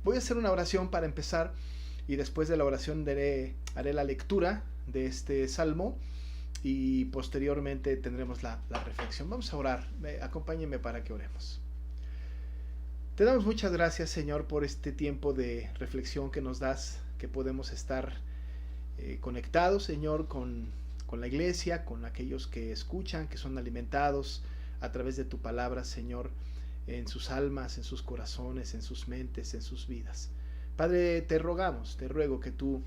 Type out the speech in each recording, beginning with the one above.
Voy a hacer una oración para empezar y después de la oración haré la lectura de este salmo y posteriormente tendremos la reflexión. Vamos a orar, acompáñenme para que oremos. Te damos muchas gracias, Señor, por este tiempo de reflexión que nos das, que podemos estar conectados, Señor, con la iglesia, con aquellos que escuchan, que son alimentados a través de tu palabra, Señor, en sus almas, en sus corazones, en sus mentes, en sus vidas. Padre, te ruego que tú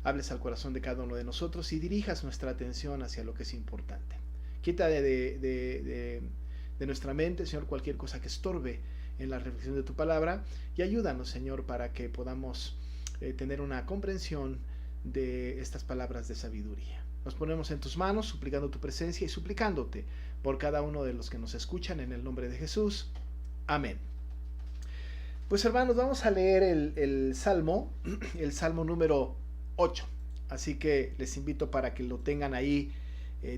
hables al corazón de cada uno de nosotros y dirijas nuestra atención hacia lo que es importante. Quita de nuestra mente, Señor, cualquier cosa que estorbe en la reflexión de tu palabra y ayúdanos, Señor, para que podamos tener una comprensión de estas palabras de sabiduría. Nos ponemos en tus manos, suplicando tu presencia y suplicándote por cada uno de los que nos escuchan en el nombre de Jesús. Amén. Pues hermanos, vamos a leer el Salmo, el Salmo número 8. Así que les invito para que lo tengan ahí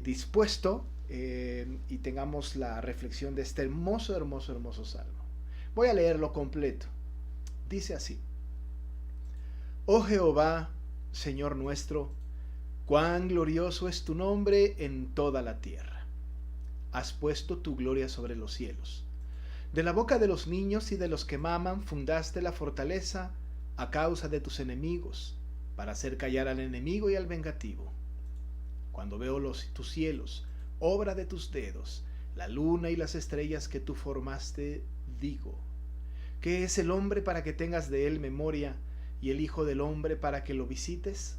dispuesto y tengamos la reflexión de este hermoso Salmo. Voy a leerlo completo. Dice así: Oh Jehová, Señor nuestro, cuán glorioso es tu nombre en toda la tierra. Has puesto tu gloria sobre los cielos. De la boca de los niños y de los que maman fundaste la fortaleza a causa de tus enemigos, para hacer callar al enemigo y al vengativo. Cuando veo tus cielos, obra de tus dedos, la luna y las estrellas que tú formaste, digo: ¿qué es el hombre para que tengas de él memoria, y el hijo del hombre para que lo visites?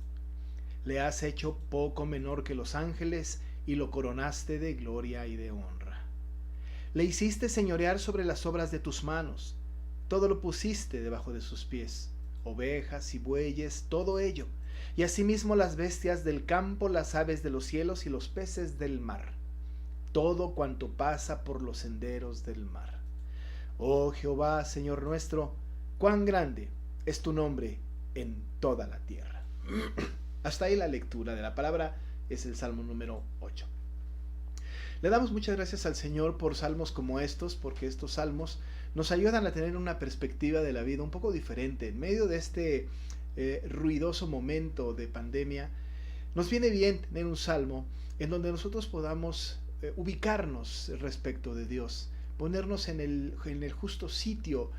Le has hecho poco menor que los ángeles, y lo coronaste de gloria y de honra. Le hiciste señorear sobre las obras de tus manos, todo lo pusiste debajo de sus pies, ovejas y bueyes, todo ello, y asimismo las bestias del campo, las aves de los cielos y los peces del mar, todo cuanto pasa por los senderos del mar. Oh Jehová, Señor nuestro, cuán grande es tu nombre en toda la tierra. Hasta ahí la lectura de la palabra. Es el Salmo número 8. Le damos muchas gracias al Señor por salmos como estos, porque estos salmos nos ayudan a tener una perspectiva de la vida un poco diferente. En medio de este ruidoso momento de pandemia, nos viene bien tener un salmo en donde nosotros podamos ubicarnos respecto de Dios, ponernos en el justo sitio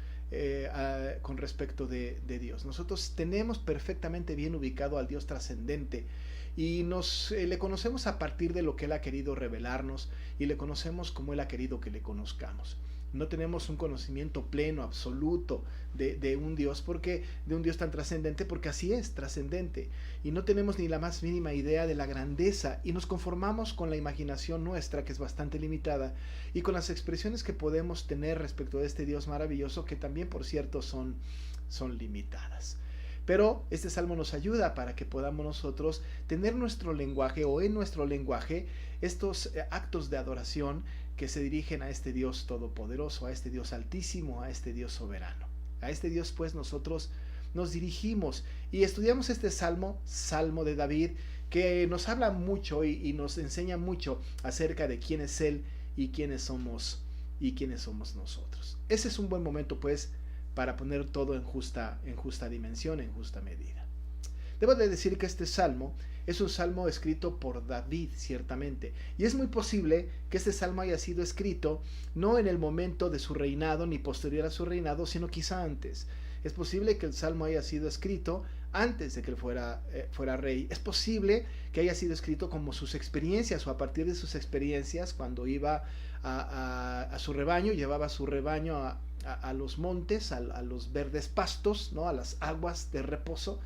con respecto de Dios. Nosotros tenemos perfectamente bien ubicado al Dios trascendente y le conocemos a partir de lo que Él ha querido revelarnos y le conocemos como Él ha querido que le conozcamos. No tenemos un conocimiento pleno, absoluto de un Dios, de un Dios tan trascendente, porque así es, trascendente, y no tenemos ni la más mínima idea de la grandeza y nos conformamos con la imaginación nuestra, que es bastante limitada, y con las expresiones que podemos tener respecto de este Dios maravilloso, que también, por cierto, son limitadas. Pero este salmo nos ayuda para que podamos nosotros tener nuestro lenguaje, o en nuestro lenguaje, estos actos de adoración que se dirigen a este Dios todopoderoso, a este Dios altísimo, a este Dios soberano. A este Dios pues nosotros nos dirigimos y estudiamos este salmo, Salmo de David, que nos habla mucho y nos enseña mucho acerca de quién es Él y quiénes somos nosotros. Ese es un buen momento pues para poner todo en justa dimensión, en justa medida. Debo de decir que este salmo es un salmo escrito por David, ciertamente, y es muy posible que este salmo haya sido escrito no en el momento de su reinado ni posterior a su reinado, sino quizá antes. Es posible que el salmo haya sido escrito antes de que él fuera rey. Es posible que haya sido escrito como sus experiencias, o a partir de sus experiencias cuando iba a su rebaño, llevaba su rebaño a los montes, a los verdes pastos, ¿no? A las aguas de reposo.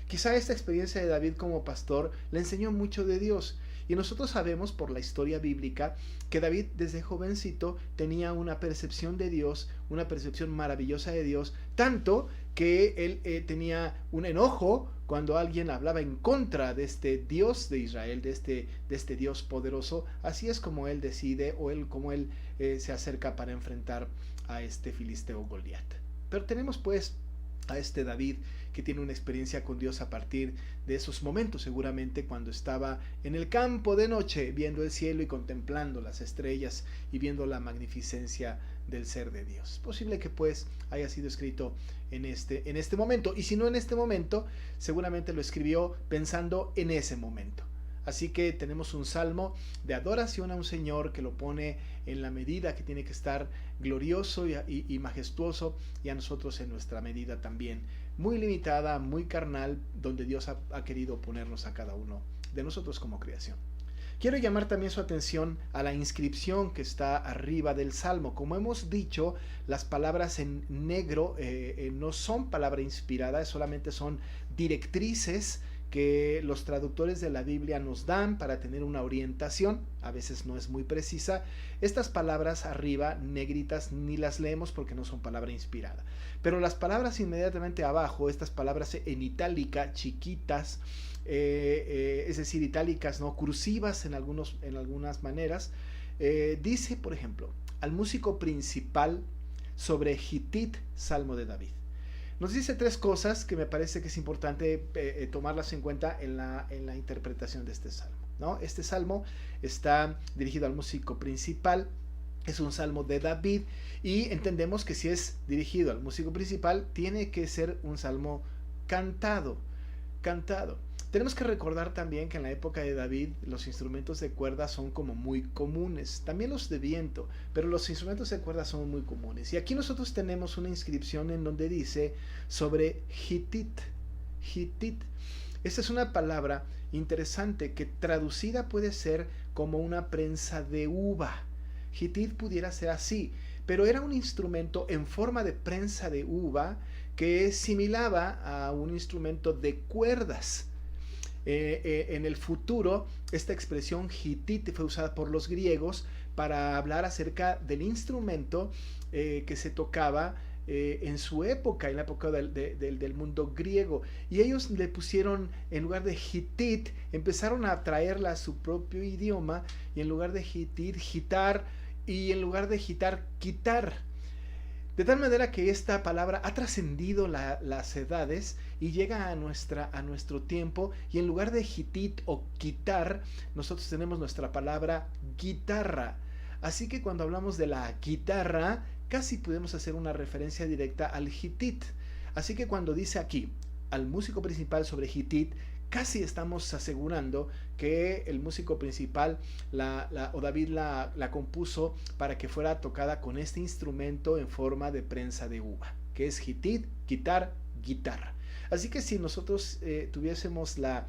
Quizá esta experiencia de David como pastor le enseñó mucho de Dios. Y nosotros sabemos por la historia bíblica que David desde jovencito tenía una percepción de Dios, una percepción maravillosa de Dios, tanto que él tenía un enojo cuando alguien hablaba en contra de este Dios de Israel, de este Dios poderoso. Así es como él decide, como él se acerca para enfrentar a este filisteo Goliat. Pero tenemos pues a este David que tiene una experiencia con Dios a partir de esos momentos, seguramente cuando estaba en el campo de noche viendo el cielo y contemplando las estrellas y viendo la magnificencia del ser de Dios. Es posible que pues haya sido escrito en este momento, y si no en este momento, seguramente lo escribió pensando en ese momento. Así que tenemos un salmo de adoración a un Señor que lo pone en la medida que tiene que estar glorioso y majestuoso, y a nosotros en nuestra medida también muy limitada, muy carnal, donde Dios ha querido ponernos a cada uno de nosotros como creación. Quiero llamar también su atención a la inscripción que está arriba del salmo. Como hemos dicho, las palabras en negro no son palabra inspirada, solamente son directrices que los traductores de la Biblia nos dan para tener una orientación. A veces no es muy precisa. Estas palabras arriba, negritas, ni las leemos porque no son palabra inspirada. Pero las palabras inmediatamente abajo, estas palabras en itálica, chiquitas, es decir, itálicas, no cursivas en algunas maneras, dice, por ejemplo, al músico principal sobre Gitit, Salmo de David. Nos dice tres cosas que me parece que es importante tomarlas en cuenta en la interpretación de este salmo, ¿no? Este salmo está dirigido al músico principal, es un salmo de David, y entendemos que si es dirigido al músico principal, tiene que ser un salmo cantado. Tenemos que recordar también que en la época de David los instrumentos de cuerda son como muy comunes, también los de viento, pero los instrumentos de cuerda son muy comunes. Y aquí nosotros tenemos una inscripción en donde dice sobre Gitit. Esta es una palabra interesante que traducida puede ser como una prensa de uva. Gitit pudiera ser así, pero era un instrumento en forma de prensa de uva que similaba a un instrumento de cuerdas. En el futuro, esta expresión Gitit fue usada por los griegos para hablar acerca del instrumento que se tocaba en su época, en la época del mundo griego. Y ellos le pusieron, en lugar de Gitit, empezaron a traerla a su propio idioma, y en lugar de Gitit, gitar, y en lugar de gitar, quitar. De tal manera que esta palabra ha trascendido las edades y llega a nuestro tiempo, y en lugar de Gitit o quitar, nosotros tenemos nuestra palabra guitarra. Así que cuando hablamos de la guitarra, casi podemos hacer una referencia directa al Gitit. Así que cuando dice aquí al músico principal sobre Gitit, casi estamos asegurando que el músico principal o David la compuso para que fuera tocada con este instrumento en forma de prensa de uva, que es Gitit, quitar, guitarra. Así que si nosotros tuviésemos la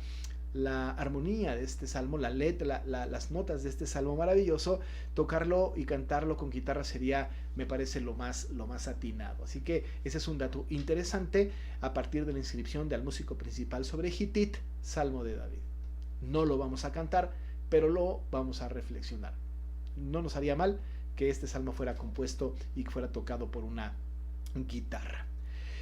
armonía de este salmo, la letra, las notas de este salmo maravilloso, tocarlo y cantarlo con guitarra sería, me parece, lo más atinado. Así que ese es un dato interesante a partir de la inscripción del músico principal sobre Gitit, Salmo de David. No lo vamos a cantar, pero lo vamos a reflexionar. No nos haría mal que este salmo fuera compuesto y que fuera tocado por una guitarra.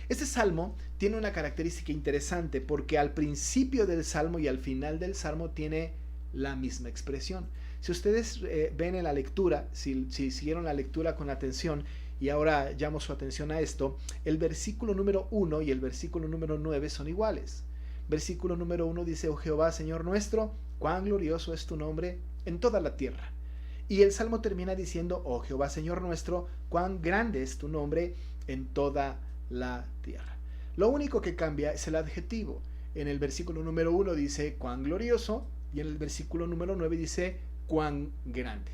Este salmo tiene una característica interesante, porque al principio del salmo y al final del salmo tiene la misma expresión. Si ustedes ven en la lectura, si siguieron la lectura con atención, y ahora llamo su atención a esto, el versículo número 1 y el versículo número 9 son iguales. Versículo número 1 dice: Oh Jehová, Señor nuestro, cuán glorioso es tu nombre en toda la tierra. Y el salmo termina diciendo: Oh Jehová, Señor nuestro, cuán grande es tu nombre en toda la tierra. Lo único que cambia es el adjetivo. En el versículo número 1 dice cuán glorioso, y en el versículo número 9 dice cuán grande.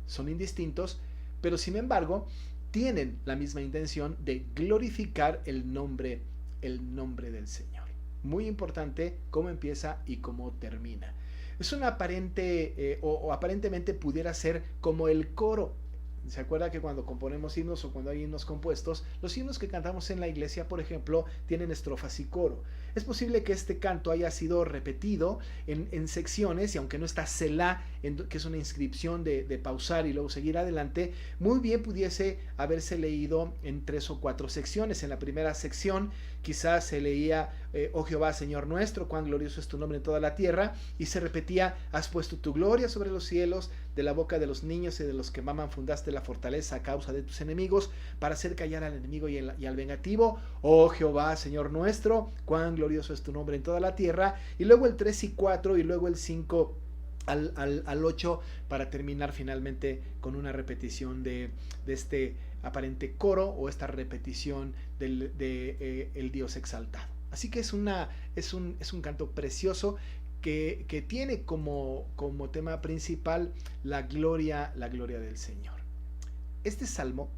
Son indistintos, pero sin embargo tienen la misma intención de glorificar el nombre del Señor. Muy importante cómo empieza y cómo termina. Es una aparentemente pudiera ser como el coro. ¿Se acuerda que cuando componemos himnos o cuando hay himnos compuestos, los himnos que cantamos en la iglesia, por ejemplo, tienen estrofas y coro? Es posible que este canto haya sido repetido en secciones, y aunque no está Selah, que es una inscripción de pausar y luego seguir adelante, muy bien pudiese haberse leído en 3 o 4 secciones. En la primera sección quizás se leía Oh Jehová, Señor nuestro, cuán glorioso es tu nombre en toda la tierra, y se repetía: has puesto tu gloria sobre los cielos, de la boca de los niños y de los que maman fundaste la fortaleza a causa de tus enemigos, para hacer callar al enemigo y al vengativo. Oh Jehová, Señor nuestro, cuán glorioso es tu nombre en toda la tierra. Y luego el 3 y 4 y luego el 5 al 8 para terminar finalmente con una repetición de este aparente coro o esta repetición de el Dios exaltado. Así que es un canto precioso que tiene como tema principal la gloria del Señor. Este salmo,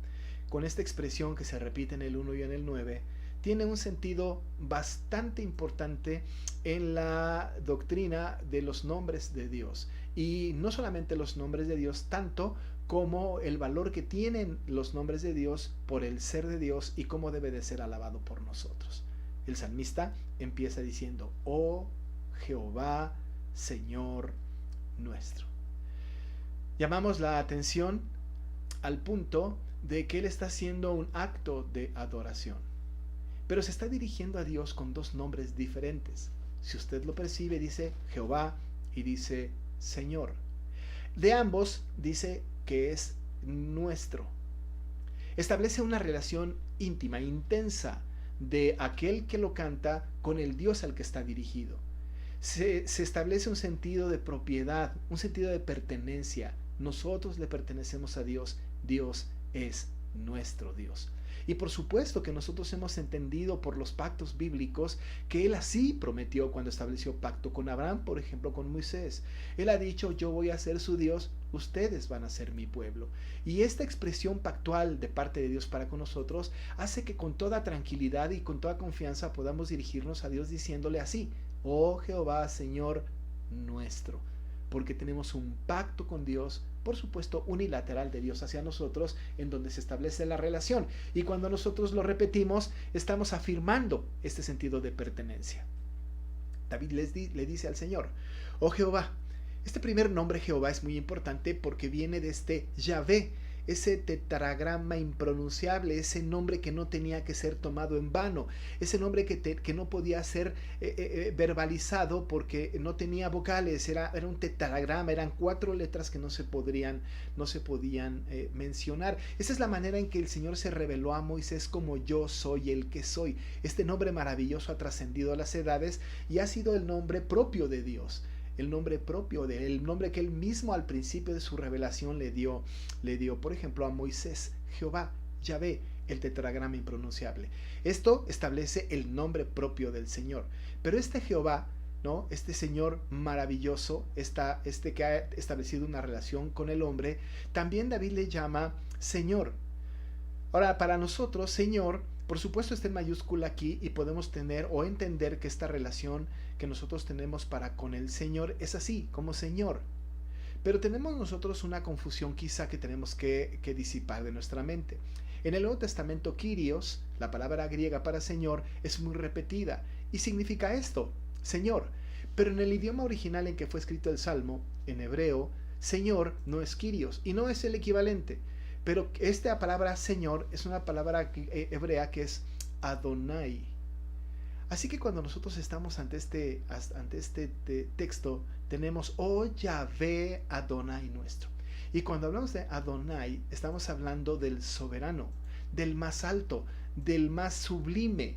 con esta expresión que se repite en el 1 y en el 9, tiene un sentido bastante importante en la doctrina de los nombres de Dios. Y no solamente los nombres de Dios, tanto como el valor que tienen los nombres de Dios por el ser de Dios y cómo debe de ser alabado por nosotros. El salmista empieza diciendo: oh Jehová, Señor nuestro. Llamamos la atención al punto de que él está haciendo un acto de adoración, pero se está dirigiendo a Dios con dos nombres diferentes. Si usted lo percibe, dice Jehová y dice Señor. De ambos dice que es nuestro. Establece una relación íntima, intensa, de aquel que lo canta con el Dios al que está dirigido. Se establece un sentido de propiedad, un sentido de pertenencia. Nosotros le pertenecemos a Dios. Dios es nuestro Dios. Y por supuesto que nosotros hemos entendido por los pactos bíblicos que Él así prometió cuando estableció pacto con Abraham, por ejemplo, con Moisés. Él ha dicho: yo voy a ser su Dios, ustedes van a ser mi pueblo. Y esta expresión pactual de parte de Dios para con nosotros hace que con toda tranquilidad y con toda confianza podamos dirigirnos a Dios diciéndole así: oh Jehová, Señor nuestro. Porque tenemos un pacto con Dios, por supuesto unilateral de Dios hacia nosotros, en donde se establece la relación. Y cuando nosotros lo repetimos, estamos afirmando este sentido de pertenencia. David le dice al Señor: oh Jehová. Este primer nombre Jehová es muy importante porque viene de este Yahvé, ese tetragrama impronunciable, ese nombre que no tenía que ser tomado en vano, ese nombre que no podía ser verbalizado porque no tenía vocales, era un tetragrama, eran 4 letras que no se podían mencionar. Esa es la manera en que el Señor se reveló a Moisés como yo soy el que soy. Este nombre maravilloso ha trascendido a las edades y ha sido el nombre propio de Dios. El nombre propio de él, el nombre que él mismo al principio de su revelación le dio, por ejemplo, a Moisés: Jehová, Yahvé, el tetragrama impronunciable. Esto establece el nombre propio del Señor. Pero este Jehová, ¿no?, este Señor maravilloso, este que ha establecido una relación con el hombre, también David le llama Señor. Ahora, para nosotros, Señor, por supuesto, está en mayúscula aquí y podemos tener o entender que esta relación que nosotros tenemos para con el Señor es así, como Señor. Pero tenemos nosotros una confusión quizá que tenemos que disipar de nuestra mente. En el Nuevo Testamento, Kyrios, la palabra griega para Señor, es muy repetida y significa esto, Señor. Pero en el idioma original en que fue escrito el Salmo, en hebreo, Señor no es Kyrios y no es el equivalente. Pero esta palabra Señor es una palabra hebrea que es Adonai. Así que cuando nosotros estamos ante este texto, tenemos oh Yahvé Adonai nuestro. Y cuando hablamos de Adonai, estamos hablando del soberano, del más alto, del más sublime.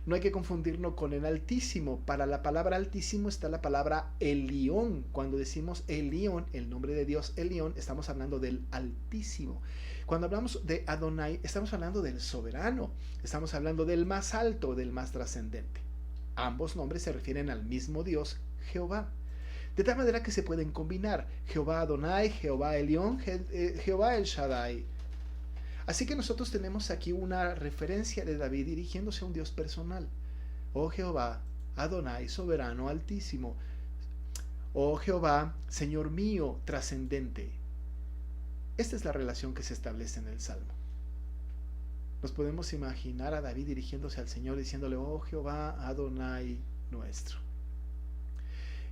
No hay que confundirlo con el Altísimo. Para la palabra Altísimo está la palabra Elión. Cuando decimos Elión, el nombre de Dios Elión, estamos hablando del Altísimo. Cuando hablamos de Adonai, estamos hablando del soberano. Estamos hablando del más alto, del más trascendente. Ambos nombres se refieren al mismo Dios, Jehová. De tal manera que se pueden combinar. Jehová Adonai, Jehová Elión, Jehová El Shaddai. Así que nosotros tenemos aquí una referencia de David dirigiéndose a un Dios personal. Oh Jehová, Adonai, soberano, altísimo. Oh Jehová, Señor mío, trascendente. Esta es la relación que se establece en el Salmo. Nos podemos imaginar a David dirigiéndose al Señor diciéndole: oh Jehová, Adonai nuestro.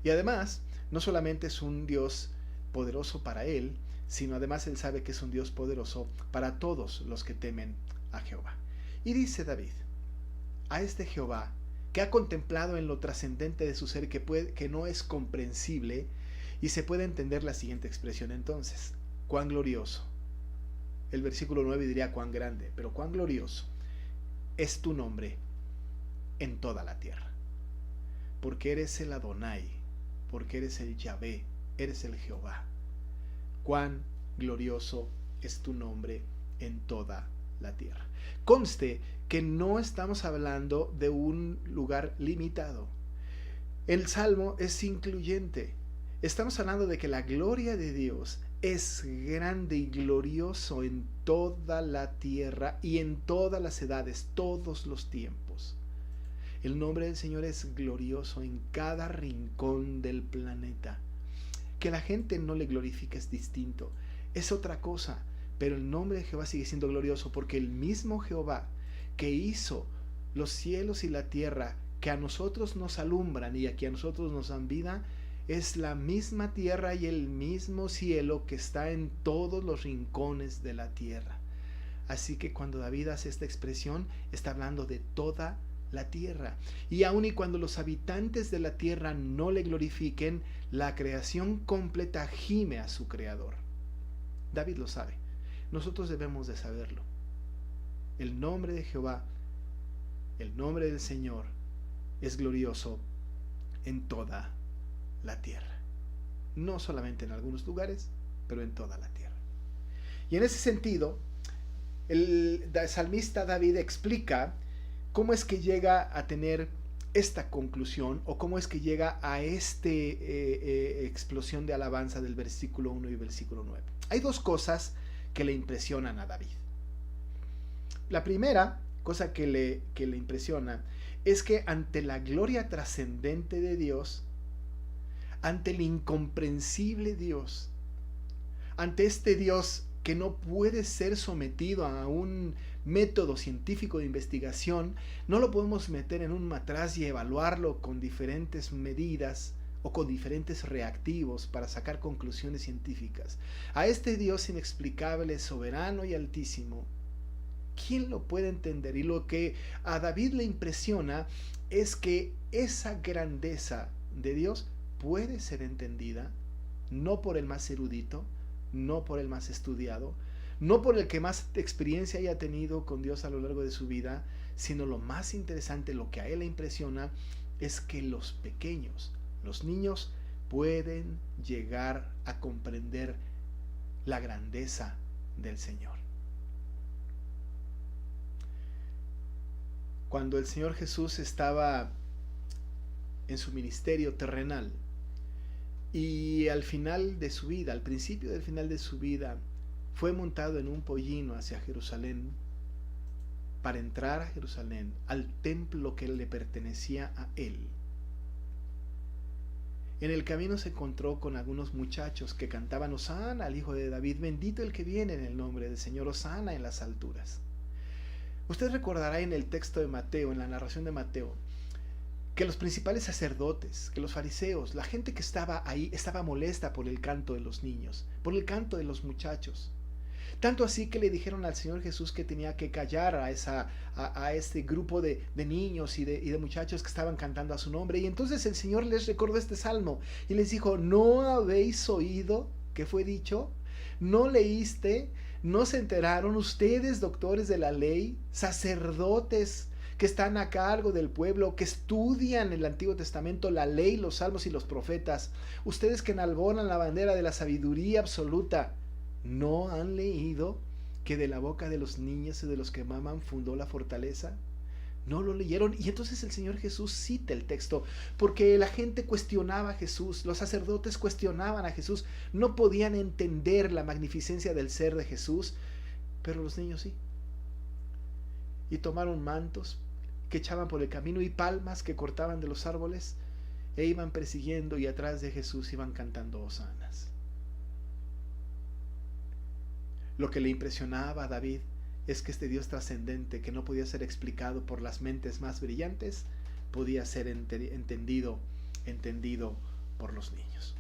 Y además, no solamente es un Dios poderoso para él, sino además él sabe que es un Dios poderoso para todos los que temen a Jehová. Y dice David: a este Jehová, que ha contemplado en lo trascendente de su ser, que no es comprensible, Y se puede entender la siguiente expresión entonces: cuán glorioso. El versículo 9 diría cuán grande, pero cuán glorioso es tu nombre en toda la tierra. Porque eres el Adonai, porque eres el Yahvé, eres el Jehová. Cuán glorioso es tu nombre en toda la tierra. Conste que no estamos hablando de un lugar limitado. El Salmo es incluyente. Estamos hablando de que la gloria de Dios es grande y glorioso en toda la tierra y en todas las edades, todos los tiempos. El nombre del Señor es glorioso en cada rincón del planeta. Que la gente no le glorifique es distinto, es otra cosa, pero el nombre de Jehová sigue siendo glorioso, porque el mismo Jehová que hizo los cielos y la tierra, que a nosotros nos alumbran y a que a nosotros nos dan vida, es la misma tierra y el mismo cielo que está en todos los rincones de la tierra. Así que cuando David hace esta expresión, está hablando de toda la tierra. Y aun y cuando los habitantes de la tierra no le glorifiquen, la creación completa gime a su creador. David lo sabe. Nosotros debemos de saberlo. El nombre de Jehová, el nombre del Señor, es glorioso en toda la tierra. No solamente en algunos lugares, pero en toda la tierra. Y en ese sentido, el salmista David explica cómo es que llega a tener esta conclusión, o cómo es que llega a esta explosión de alabanza del versículo 1 y versículo 9. Hay dos cosas que le impresionan a David. La primera cosa que le impresiona es que ante la gloria trascendente de Dios, ante el incomprensible Dios, ante este Dios que no puede ser sometido a un método científico de investigación, no lo podemos meter en un matraz y evaluarlo con diferentes medidas o con diferentes reactivos para sacar conclusiones científicas. A este Dios inexplicable, soberano y altísimo, ¿quién lo puede entender? Y lo que a David le impresiona es que esa grandeza de Dios puede ser entendida no por el más erudito, no por el más estudiado, no por el que más experiencia haya tenido con Dios a lo largo de su vida, sino lo más interesante, lo que a él le impresiona, es que los pequeños, los niños, pueden llegar a comprender la grandeza del Señor. Cuando el Señor Jesús estaba en su ministerio terrenal, y al final de su vida, al principio del final de su vida, fue montado en un pollino hacia Jerusalén, para entrar a Jerusalén, al templo que le pertenecía a él. En el camino se encontró con algunos muchachos que cantaban Hosana al Hijo de David, bendito el que viene en el nombre del Señor, Hosana en las alturas. Usted recordará en el texto de Mateo, en la narración de Mateo, que los principales sacerdotes, que los fariseos, la gente que estaba ahí, estaba molesta por el canto de los niños, por el canto de los muchachos. Tanto así que le dijeron al Señor Jesús que tenía que callar a este grupo de niños y de muchachos que estaban cantando a su nombre. Y entonces el Señor les recordó este salmo y les dijo: ¿no habéis oído que fue dicho? ¿No leíste? ¿No se enteraron ustedes, doctores de la ley, sacerdotes que están a cargo del pueblo, que estudian el Antiguo Testamento, la ley, los salmos y los profetas, ustedes que enalbonan la bandera de la sabiduría absoluta, ¿no han leído que de la boca de los niños y de los que maman fundó la fortaleza? No lo leyeron. Y entonces el Señor Jesús cita el texto, porque la gente cuestionaba a Jesús, los sacerdotes cuestionaban a Jesús, no podían entender la magnificencia del ser de Jesús, pero los niños sí. Y tomaron mantos que echaban por el camino y palmas que cortaban de los árboles e iban persiguiendo, y atrás de Jesús iban cantando hosanas. Lo que le impresionaba a David es que este Dios trascendente, que no podía ser explicado por las mentes más brillantes, podía ser entendido por los niños.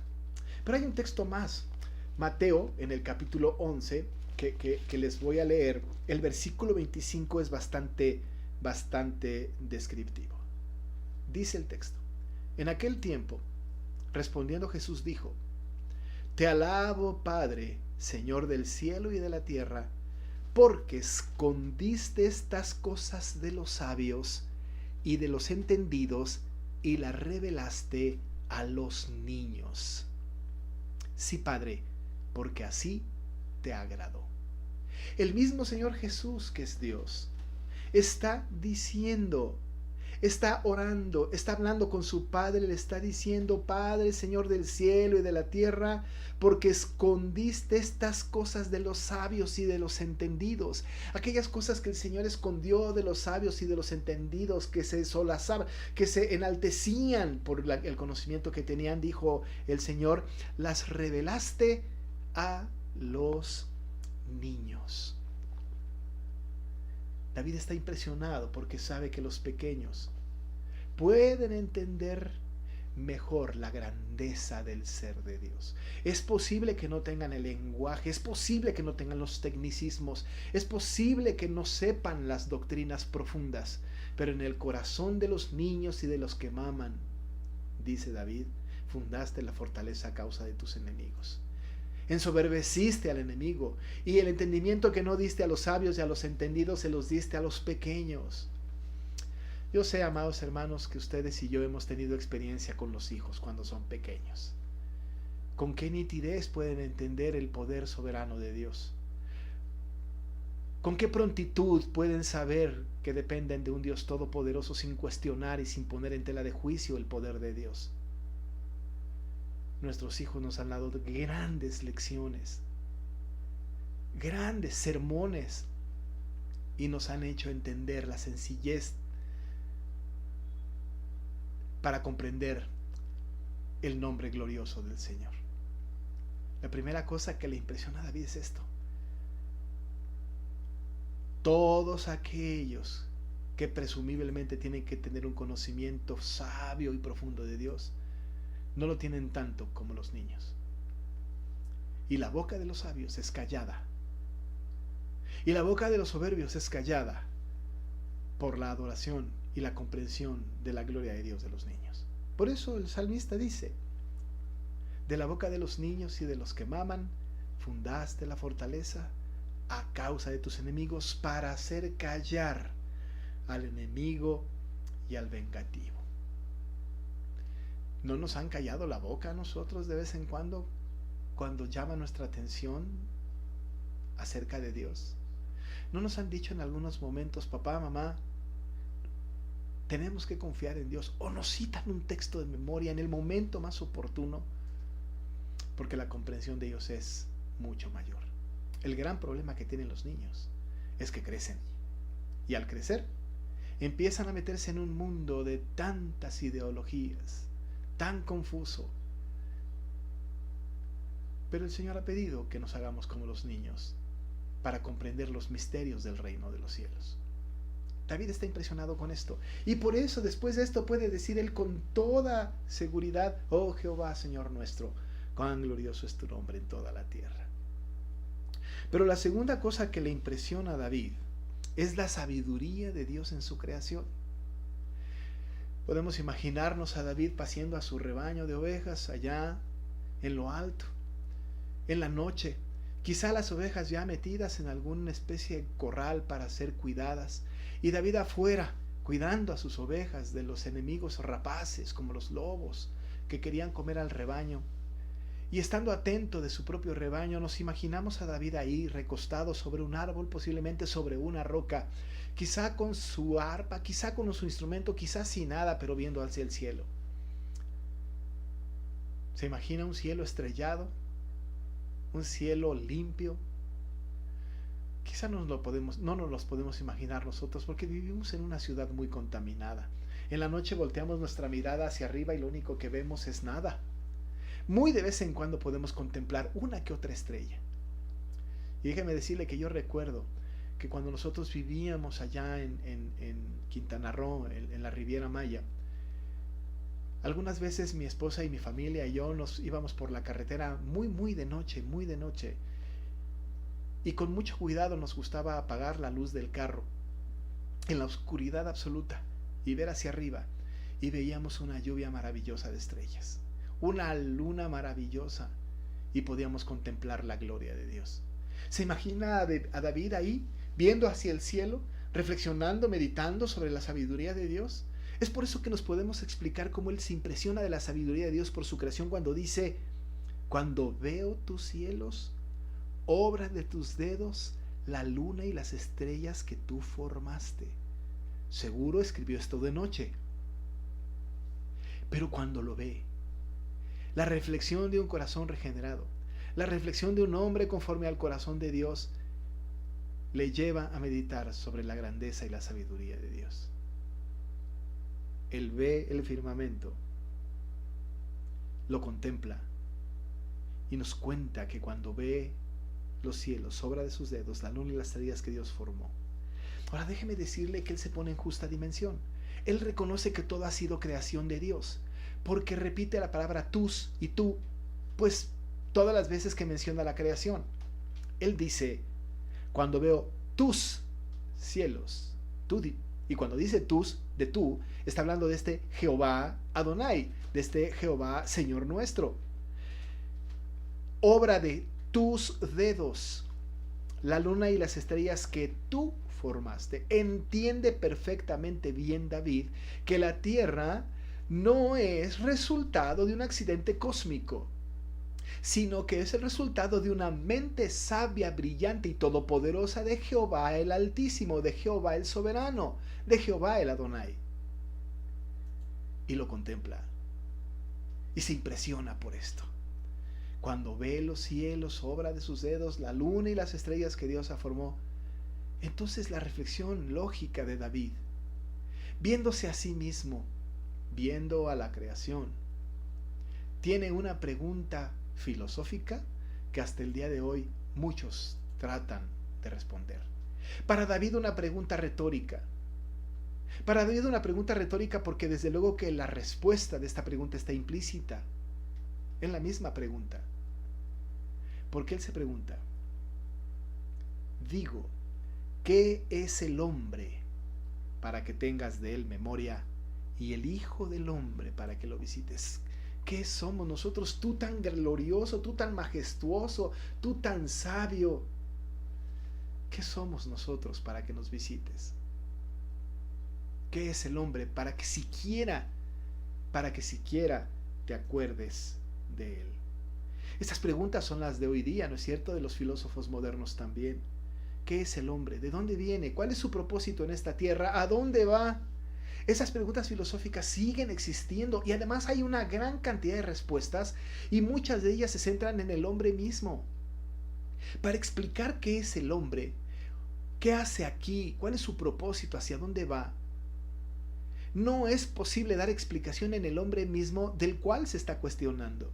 Pero hay un texto más. Mateo, en el capítulo 11, que les voy a leer, el versículo 25 es bastante descriptivo. Dice el texto: en aquel tiempo, respondiendo Jesús dijo: Te alabo, Padre, Señor del cielo y de la tierra, porque escondiste estas cosas de los sabios y de los entendidos y las revelaste a los niños. Sí, Padre, porque así te agradó. El mismo Señor Jesús, que es Dios, está diciendo, está orando, está hablando con su Padre, le está diciendo: Padre, Señor del cielo y de la tierra, porque escondiste estas cosas de los sabios y de los entendidos. Aquellas cosas que el Señor escondió de los sabios y de los entendidos, que se solazaban, que se enaltecían por el conocimiento que tenían, dijo el Señor, las revelaste a los niños. David está impresionado porque sabe que los pequeños pueden entender mejor la grandeza del ser de Dios. Es posible que no tengan el lenguaje, es posible que no tengan los tecnicismos, es posible que no sepan las doctrinas profundas, pero en el corazón de los niños y de los que maman, dice David, fundaste la fortaleza a causa de tus enemigos. Ensoberbeciste al enemigo, y el entendimiento que no diste a los sabios y a los entendidos se los diste a los pequeños. Yo sé, amados hermanos, que ustedes y yo hemos tenido experiencia con los hijos cuando son pequeños. Con qué nitidez pueden entender el poder soberano de Dios. Con qué prontitud pueden saber que dependen de un Dios todopoderoso sin cuestionar y sin poner en tela de juicio el poder de Dios. Nuestros hijos nos han dado grandes lecciones, grandes sermones, y nos han hecho entender la sencillez para comprender el nombre glorioso del Señor. La primera cosa que le impresiona a David es esto: todos aquellos que presumiblemente tienen que tener un conocimiento sabio y profundo de Dios, no lo tienen tanto como los niños. Y la boca de los sabios es callada, y la boca de los soberbios es callada por la adoración y la comprensión de la gloria de Dios de los niños. Por eso el salmista dice: de la boca de los niños y de los que maman, fundaste la fortaleza a causa de tus enemigos, para hacer callar al enemigo y al vengativo. ¿No nos han callado la boca a nosotros de vez en cuando llama nuestra atención acerca de Dios? ¿No nos han dicho en algunos momentos: papá, mamá, tenemos que confiar en Dios? O nos citan un texto de memoria en el momento más oportuno, porque la comprensión de ellos es mucho mayor. El gran problema que tienen los niños es que crecen, y al crecer empiezan a meterse en un mundo de tantas ideologías, tan confuso. Pero el Señor ha pedido que nos hagamos como los niños para comprender los misterios del reino de los cielos. David está impresionado con esto, y por eso después de esto puede decir él con toda seguridad: oh Jehová, Señor nuestro, cuán glorioso es tu nombre en toda la tierra. Pero la segunda cosa que le impresiona a David es la sabiduría de Dios en su creación. Podemos imaginarnos a David paciendo a su rebaño de ovejas allá en lo alto, en la noche, quizá las ovejas ya metidas en alguna especie de corral para ser cuidadas, y David afuera cuidando a sus ovejas de los enemigos rapaces como los lobos que querían comer al rebaño. Y estando atento de su propio rebaño, nos imaginamos a David ahí recostado sobre un árbol, posiblemente sobre una roca, quizá con su arpa, quizá con su instrumento, quizá sin nada, pero viendo hacia el cielo. ¿Se imagina un cielo estrellado? ¿Un cielo limpio? Quizá no nos lo podemos imaginar nosotros, porque vivimos en una ciudad muy contaminada. En la noche volteamos nuestra mirada hacia arriba y lo único que vemos es nada. Muy de vez en cuando podemos contemplar una que otra estrella. Y déjeme decirle que yo recuerdo que cuando nosotros vivíamos allá en Quintana Roo, en la Riviera Maya, algunas veces mi esposa y mi familia y yo nos íbamos por la carretera muy de noche, y con mucho cuidado nos gustaba apagar la luz del carro en la oscuridad absoluta y ver hacia arriba, y veíamos una lluvia maravillosa de estrellas, una luna maravillosa, y podíamos contemplar la gloria de Dios. ¿Se imagina a David ahí, viendo hacia el cielo, reflexionando, meditando sobre la sabiduría de Dios? Es por eso que nos podemos explicar cómo él se impresiona de la sabiduría de Dios por su creación cuando dice: cuando veo tus cielos, obra de tus dedos, la luna y las estrellas que tú formaste. Seguro escribió esto de noche. Pero cuando lo ve, la reflexión de un corazón regenerado, la reflexión de un hombre conforme al corazón de Dios, le lleva a meditar sobre la grandeza y la sabiduría de Dios. Él ve el firmamento, lo contempla y nos cuenta que cuando ve los cielos, obra de sus dedos, la luna y las estrellas que Dios formó. Ahora déjeme decirle que él se pone en justa dimensión. Él reconoce que todo ha sido creación de Dios, porque repite la palabra tus y tú, pues todas las veces que menciona la creación. Él dice: cuando veo tus cielos, y cuando dice tus, de tú, está hablando de este Jehová Adonai, de este Jehová Señor nuestro. Obra de tus dedos, la luna y las estrellas que tú formaste. Entiende perfectamente bien David que la tierra no es resultado de un accidente cósmico, sino que es el resultado de una mente sabia, brillante y todopoderosa de Jehová el Altísimo, de Jehová el Soberano, de Jehová el Adonai. Y lo contempla y se impresiona por esto. Cuando ve los cielos, obra de sus dedos, la luna y las estrellas que Dios formó, entonces la reflexión lógica de David, viéndose a sí mismo, viendo a la creación, tiene una pregunta filosófica que hasta el día de hoy muchos tratan de responder. Para David una pregunta retórica. Para David una pregunta retórica porque desde luego que la respuesta de esta pregunta está implícita en la misma pregunta. Porque él se pregunta: digo, ¿qué es el hombre para que tengas de él memoria, y el Hijo del Hombre para que lo visites? ¿Qué somos nosotros? Tú tan glorioso, tú tan majestuoso, tú tan sabio. ¿Qué somos nosotros para que nos visites? ¿Qué es el hombre para que siquiera te acuerdes de él? Estas preguntas son las de hoy día, ¿no es cierto?, de los filósofos modernos también. ¿Qué es el hombre? ¿De dónde viene? ¿Cuál es su propósito en esta tierra? ¿A dónde va? Esas preguntas filosóficas siguen existiendo y además hay una gran cantidad de respuestas y muchas de ellas se centran en el hombre mismo. Para explicar qué es el hombre, qué hace aquí, cuál es su propósito, hacia dónde va, no es posible dar explicación en el hombre mismo del cual se está cuestionando.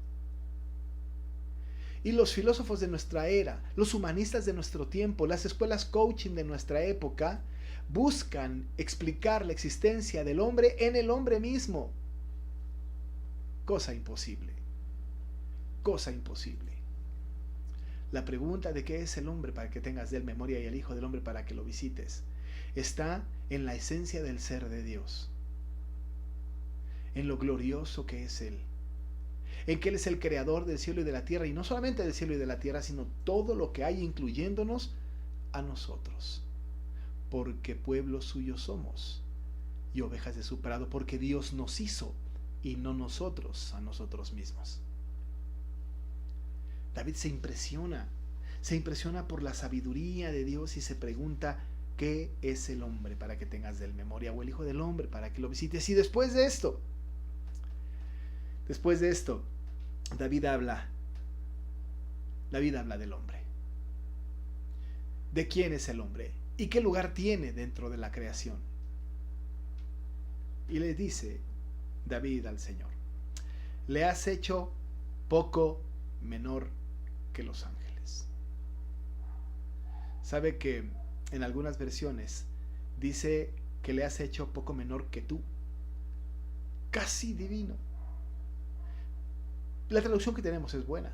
Y los filósofos de nuestra era, los humanistas de nuestro tiempo, las escuelas coaching de nuestra época, buscan explicar la existencia del hombre en el hombre mismo. Cosa imposible. Cosa imposible. La pregunta de qué es el hombre para que tengas de él memoria y el Hijo del Hombre para que lo visites está en la esencia del ser de Dios, en lo glorioso que es Él, en que Él es el creador del cielo y de la tierra, y no solamente del cielo y de la tierra, sino todo lo que hay, incluyéndonos a nosotros, porque pueblo suyo somos y ovejas de su prado, porque Dios nos hizo y no nosotros a nosotros mismos. David se impresiona por la sabiduría de Dios y se pregunta: ¿qué es el hombre para que tengas de él memoria? O el Hijo del Hombre para que lo visites. Y después de esto, David habla del hombre. ¿De quién es el hombre? ¿Y qué lugar tiene dentro de la creación? Y le dice David al Señor: le has hecho poco menor que los ángeles. Sabe que en algunas versiones dice que le has hecho poco menor que tú, casi divino. La traducción que tenemos es buena,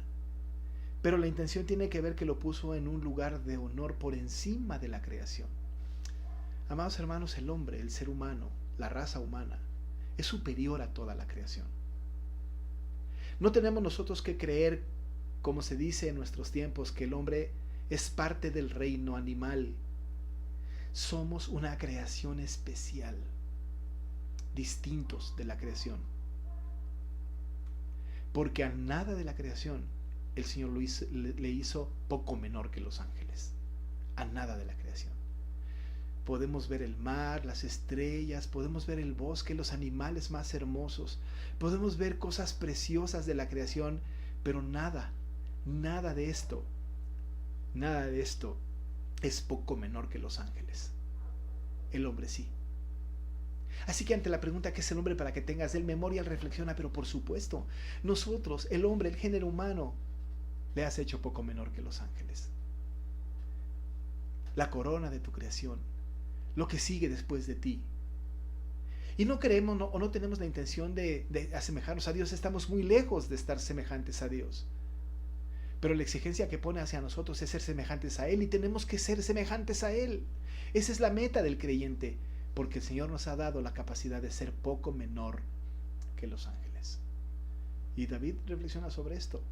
pero la intención tiene que ver que lo puso en un lugar de honor por encima de la creación. Amados hermanos, el hombre, el ser humano, la raza humana, es superior a toda la creación. No tenemos nosotros que creer como se dice en nuestros tiempos, que el hombre es parte del reino animal. Somos una creación especial, distintos de la creación. Porque a nada de la creación el Señor le hizo poco menor que los ángeles. A nada de la creación. Podemos ver el mar, las estrellas, podemos ver el bosque, los animales más hermosos, podemos ver cosas preciosas de la creación, pero nada de esto es poco menor que los ángeles. El hombre sí. Así que ante la pregunta ¿qué es el hombre? Para que tengas de él memoria, reflexiona, pero por supuesto, nosotros, el hombre, el género humano, le has hecho poco menor que los ángeles. La corona de tu creación, lo que sigue después de ti. Y no creemos o no tenemos la intención de asemejarnos a Dios, estamos muy lejos de estar semejantes a Dios. Pero la exigencia que pone hacia nosotros es ser semejantes a Él, y tenemos que ser semejantes a Él. Esa es la meta del creyente, porque el Señor nos ha dado la capacidad de ser poco menor que los ángeles. Y David reflexiona sobre esto.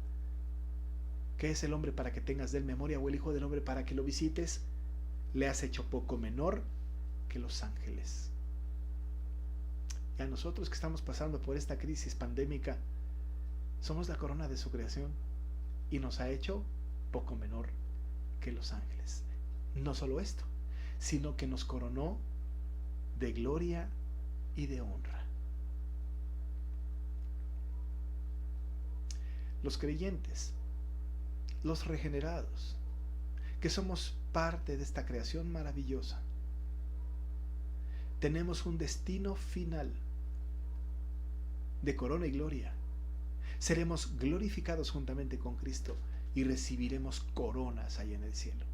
¿Qué es el hombre para que tengas de él memoria, o el hijo del hombre para que lo visites? Le has hecho poco menor que los ángeles. Y a nosotros que estamos pasando por esta crisis pandémica, somos la corona de su creación, y nos ha hecho poco menor que los ángeles. No solo esto, sino que nos coronó de gloria y de honra. Los creyentes, los regenerados, que somos parte de esta creación maravillosa, tenemos un destino final de corona y gloria. Seremos glorificados juntamente con Cristo y recibiremos coronas ahí en el cielo.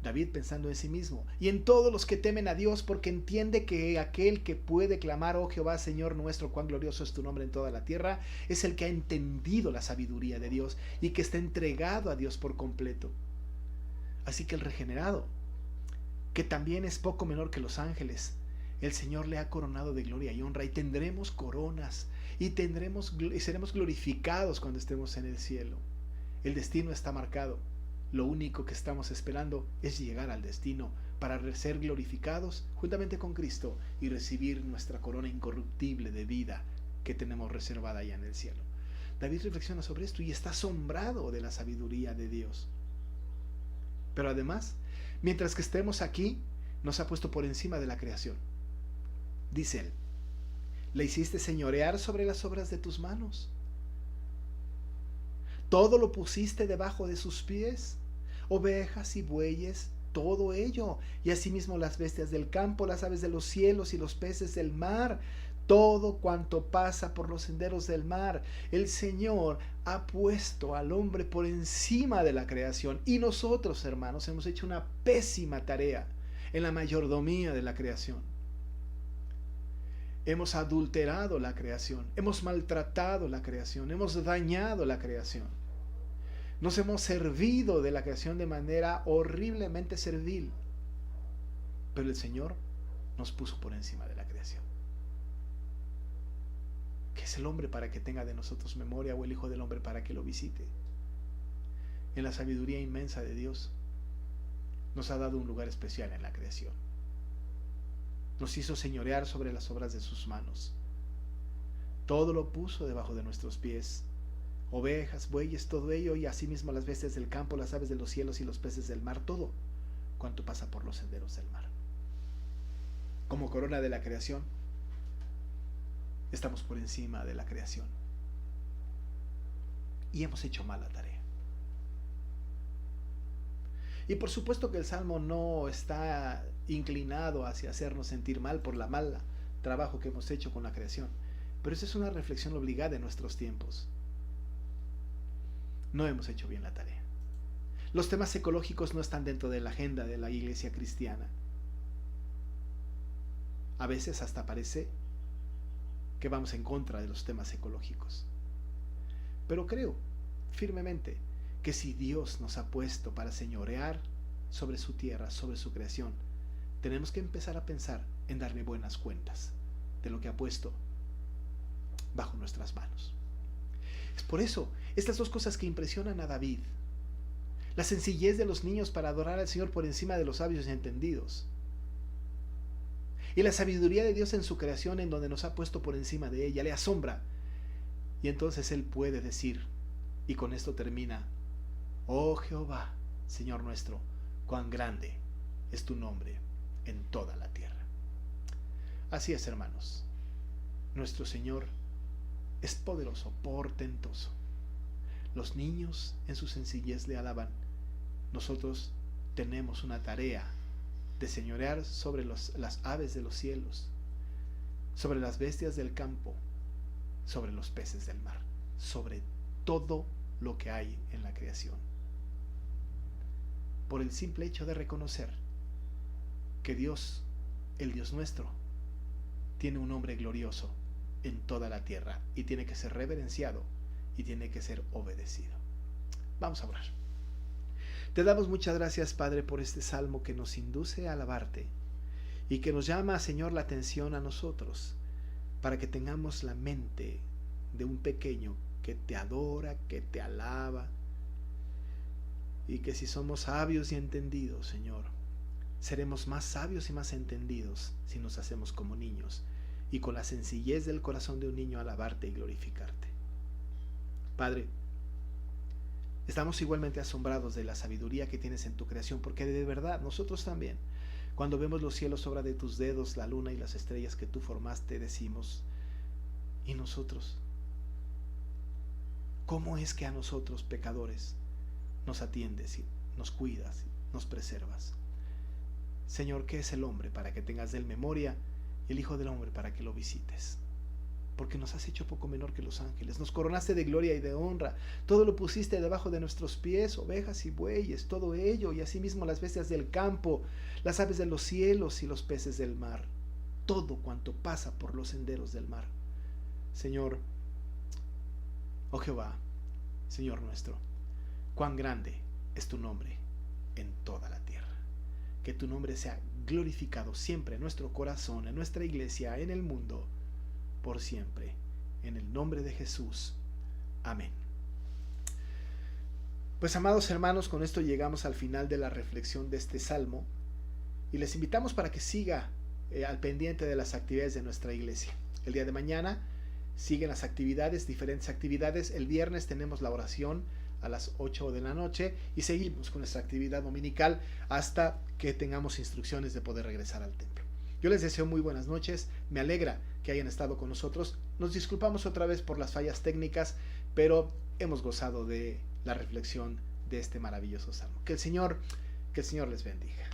David pensando en sí mismo y en todos los que temen a Dios, porque entiende que aquel que puede clamar, oh Jehová, Señor nuestro, cuán glorioso es tu nombre en toda la tierra, es el que ha entendido la sabiduría de Dios y que está entregado a Dios por completo. Así que el regenerado, que también es poco menor que los ángeles, el Señor le ha coronado de gloria y honra, y tendremos coronas y seremos glorificados cuando estemos en el cielo. El destino está marcado. Lo único que estamos esperando es llegar al destino para ser glorificados juntamente con Cristo y recibir nuestra corona incorruptible de vida que tenemos reservada allá en el cielo. David reflexiona sobre esto y está asombrado de la sabiduría de Dios. Pero además, mientras que estemos aquí, nos ha puesto por encima de la creación. Dice él: le hiciste señorear sobre las obras de tus manos. Todo lo pusiste debajo de sus pies, ovejas y bueyes, todo ello, y asimismo las bestias del campo, las aves de los cielos y los peces del mar, todo cuanto pasa por los senderos del mar. El Señor ha puesto al hombre por encima de la creación, y nosotros, hermanos, hemos hecho una pésima tarea en la mayordomía de la creación. Hemos adulterado la creación, hemos maltratado la creación, hemos dañado la creación. Nos hemos servido de la creación de manera horriblemente servil. Pero el Señor nos puso por encima de la creación. ¿Qué es el hombre para que tenga de nosotros memoria, o el hijo del hombre para que lo visite? En la sabiduría inmensa de Dios, nos ha dado un lugar especial en la creación. Nos hizo señorear sobre las obras de sus manos. Todo lo puso debajo de nuestros pies. Ovejas, bueyes, todo ello, y asimismo las bestias del campo, las aves de los cielos y los peces del mar, todo cuanto pasa por los senderos del mar. Como corona de la creación, estamos por encima de la creación. Y hemos hecho mala tarea. Y por supuesto que el Salmo no está inclinado hacia hacernos sentir mal por la mala trabajo que hemos hecho con la creación. Pero esa es una reflexión obligada en nuestros tiempos. No hemos hecho bien la tarea. Los temas ecológicos no están dentro de la agenda de la iglesia cristiana. A veces hasta parece que vamos en contra de los temas ecológicos. Pero creo firmemente que si Dios nos ha puesto para señorear sobre su tierra, sobre su creación, tenemos que empezar a pensar en darle buenas cuentas de lo que ha puesto bajo nuestras manos. Es por eso, estas dos cosas que impresionan a David. La sencillez de los niños para adorar al Señor por encima de los sabios y entendidos. Y la sabiduría de Dios en su creación, en donde nos ha puesto por encima de ella, le asombra. Y entonces Él puede decir, y con esto termina: oh Jehová, Señor nuestro, cuán grande es tu nombre en toda la tierra. Así es, hermanos. Nuestro Señor es poderoso, portentoso. Los niños en su sencillez le alaban. Nosotros tenemos una tarea de señorear sobre las aves de los cielos, sobre las bestias del campo, sobre los peces del mar, sobre todo lo que hay en la creación. Por el simple hecho de reconocer que Dios, el Dios nuestro, tiene un nombre glorioso en toda la tierra y tiene que ser reverenciado y tiene que ser obedecido. Vamos a orar. Te damos muchas gracias, Padre, por este salmo que nos induce a alabarte y que nos llama, Señor, la atención a nosotros para que tengamos la mente de un pequeño que te adora, que te alaba, y que si somos sabios y entendidos, Señor, seremos más sabios y más entendidos si nos hacemos como niños y con la sencillez del corazón de un niño alabarte y glorificarte. Padre, estamos igualmente asombrados de la sabiduría que tienes en tu creación, porque de verdad nosotros también, cuando vemos los cielos obra de tus dedos, la luna y las estrellas que tú formaste, decimos: ¿y nosotros? ¿Cómo es que a nosotros, pecadores, nos atiendes y nos cuidas y nos preservas? Señor, ¿qué es el hombre para que tengas de él memoria, y el Hijo del Hombre para que lo visites? Porque nos has hecho poco menor que los ángeles, nos coronaste de gloria y de honra, todo lo pusiste debajo de nuestros pies, ovejas y bueyes, todo ello, y asimismo las bestias del campo, las aves de los cielos y los peces del mar, todo cuanto pasa por los senderos del mar. Señor, oh Jehová, Señor nuestro, cuán grande es tu nombre en toda la tierra. Que tu nombre sea glorificado siempre en nuestro corazón, en nuestra iglesia, en el mundo, por siempre. En el nombre de Jesús. Amén. Pues, amados hermanos, con esto llegamos al final de la reflexión de este salmo y les invitamos para que siga al pendiente de las actividades de nuestra iglesia. El día de mañana siguen las actividades, diferentes actividades. El viernes tenemos la oración a las 8 de la noche y seguimos con nuestra actividad dominical hasta que tengamos instrucciones de poder regresar al templo. Yo les deseo muy buenas noches, me alegra que hayan estado con nosotros. Nos disculpamos otra vez por las fallas técnicas, pero hemos gozado de la reflexión de este maravilloso salmo. Que el Señor les bendiga.